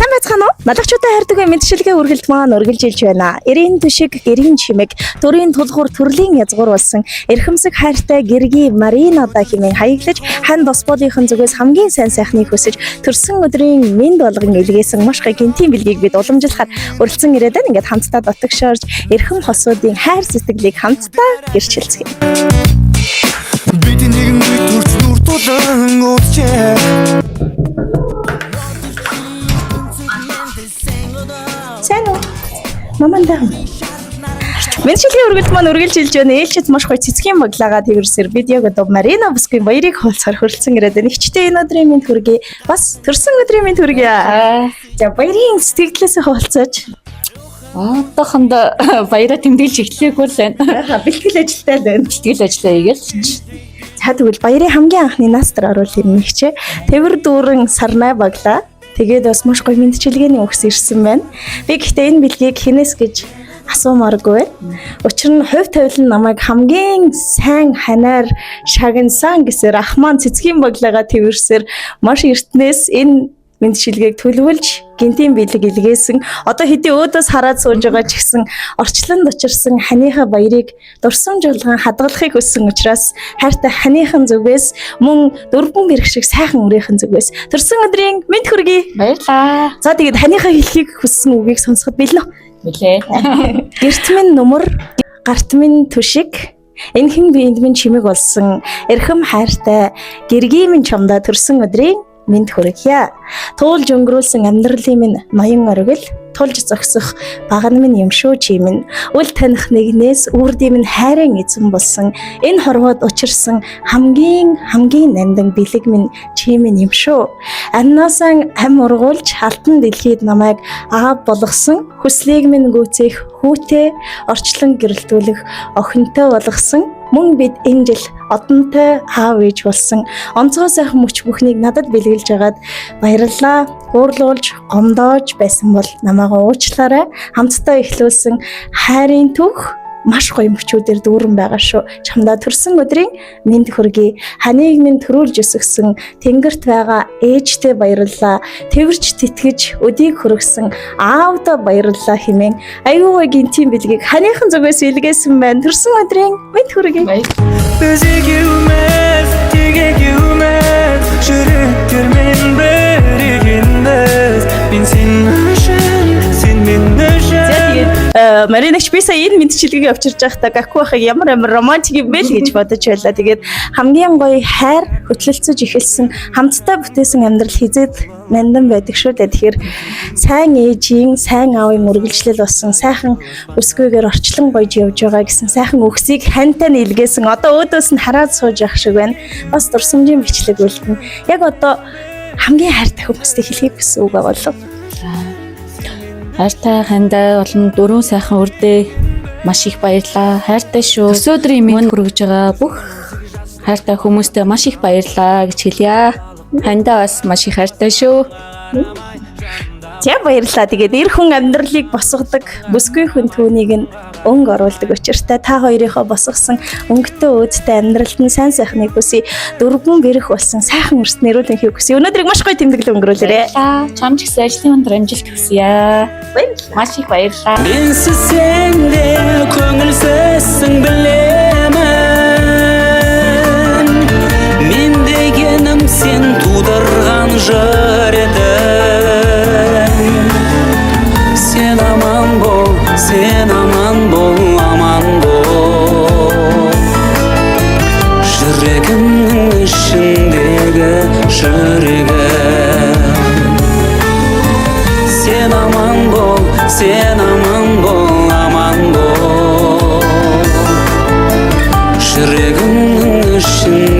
Сайн байцгаана уу? Налагчуудаа хайрдаг мэдчилгээ үргэлж маань үргэлжилж байна. Эрийн түшиг, гэрийн чимэг, төрийн тулгуур төрлийн язгуур болсон эрхэмсэг хайртай гэргий Маринада хэмээн хаяглаж хань босбодынхын зүгээс хамгийн сайн сайхныг хүсэж төрсөн өдрийн мэнд болгон илгээсэн маш гоё гинтийн бэлгийг бид уламжлахаар уралцсан ирээд байна. Ингээд хамтдаа дотогшоорж эрхэм хосуудын хайр сэтгэлийг хамтдаа гэрчилцгээе. Бидний нэгэн төрч нүртулан уучээ. Сайн уу? Мамандаа. Мэдчилгээ үргэлж маань үргэлжилж байна. Ээлжид маш гоё цэцгийн баглаагаа тэрсэр бид яг одоо Марина Бүсгийн баярыг хуулцаар хөрөлцөн ирээд байна. Ихчтэй энэ өдрийн мэнд хүргэе. Бас төрсөн өдрийн мэнд хүргэе. За баярын сэтгэлээсээ хуулцааж. Одоохондоо баяраа тэмдэглэж эхлэхгүй л байна. Бэлтгэл ажилтай л байна. Бэлтгэл ажиллаа хийгээл. За тэгвэл баярын хамгийн анхны настар оруул юм ихчээ. Тэвэр дүүрэн сарнай баглаа. Тэгээд бас маш гоё мэдчилгээний үгс ирсэн байна. Би гэхдээ энэ бэлгийг хинээс гэж асуумааргүй. Учир нь хувь тавилан намайг хамгийн сайн ханаар шагнасан гэсээр ах маань цэцгийн баглаагаа тэрсэр маш эртнээс энэ мэдчилгээг төлөвлөж гинтийн бэлэг илгээсэн. Одоо хэдий өөдөөс хараад сууж байгаа ч гэсэн орчлонд очирсан ханыхаа баярыг дурсамжуулган хадгалахыг хүссэн учраас хайртай ханыхан зүгээс мөн дөрвөн бэрх шиг сайхан өрийнхэн зүгээс төрсөн өдрийн мэд хүргэе. Баярлаа. За тэгээд ханыхаа хэлхийг хүссэн үгийг сонсоход бэлээ. Билээ. Гэрт минь нүмер, гарт минь түшиг, энхэн биенд минь чимэг болсон эрхэм хайртай гэргий минь чамдаа төрсөн өдрийн мэд хүргье. Туулж өнгөрүүлсэн амьдралын минь ноён оргил, тулж зогсох баган минь юм шүү чи минь. Үл таних нэгнээс үрдийн минь хайрын эзэн болсон. Энэ хорвоод учирсан хамгийн нандин бэлэг минь чи минь юм шүү. Амнаасаа ам ургуулж алтан дэлхийд намайг аав болгосон. Хүслийг минь гүйцээх хүүтэй орчлон гэрэлтүүлэх охинтой болгосон. Мөн бид энэ жил одонтой аав ээж болсон. Онцгой сайхан мөч бүхнийг надад бэлгэлж агаад баярлалаа. Уурлуулж, гомдоож байсан бол намайг уучлаарай. Хамтдаа эхлүүлсэн хайрын түүх маш гоё мөчүүдээр дүүрэн байгаа шүү. Чамдаа төрсөн өдрийн мэд хүргэе. Ханыг минь төрүүлж өсгсөн тэнгэрт байгаа ээжтэй баярлалаа. Тэвэрч тэтгэж өдийг хөргсөн аавдаа баярлалаа хэмээн аюу гоё гинтийн бэлгийг ханыхан зүгээс илгээсэн байна. Төрсөн өдрийн мэд хүргэе. Маринагч би сая энэ мэдчилгээг авчирж байхдаа Гаку ахыг ямар романтик юм бэ л гэж бодож байлаа. Тэгээд хамгийн гоё хайр хөтлөлцөж эхэлсэн хамтдаа бүтээсэн амьдрал хизээд нандин байдаг шүү дээ. Тэгэхээр сайн ээжийн, сайн аавын үргэлжлэл болсон сайхан өсгөөгээр орчлон гоёж явж байгаа гэсэн сайхан үгсийг хантай нь илгээсэн. Одоо өөдөөс нь хараад сууж явах шиг байна. Бас дурсамжийн бичлэг үлдэн. Яг одоо хамгийн хайртай хүмүүстэй хэлхийг хүссэн үг болов. Хайртай хандаа болон дөрөв сайхан үрдээ маш их баярлаа. Хайртай шүү. Төрсөн өдрийн мэд хүргэж байгаа бүх хайртай хүмүүстээ маш их баярлаа гэж хэлье. Хандаа бас маш их хайртай шүү. За баярлалаа. Тэгээд эр хүн амьдралыг босгодог, бүсгүй хүн түүнийг нь өнгө оруулдаг учиртай та хоёрынхоо босгосон өнгөтэй өөдтэй амьдралд нь сайн сайхныг хүсье. Дөрвөн бэрх болсон сайхан өрс нэрүүлэнхийг хүсье. Өнөөдрийг маш гоё тэмдэглэл өнгөрүүлээрэй. Чам ч гэсэн ажлын өндөр амжилт хүсье. Баярлалаа. Маш их баярлалаа. Энсэсэндээ көңілсэссэн білемін. Мен дегенім сен тудырған жыр едің. Сен аман бол, аман бол. Жүрегімнің ішіндегі жүрегім. Сен аман бол, аман бол. Жүрегімнің ішіндегі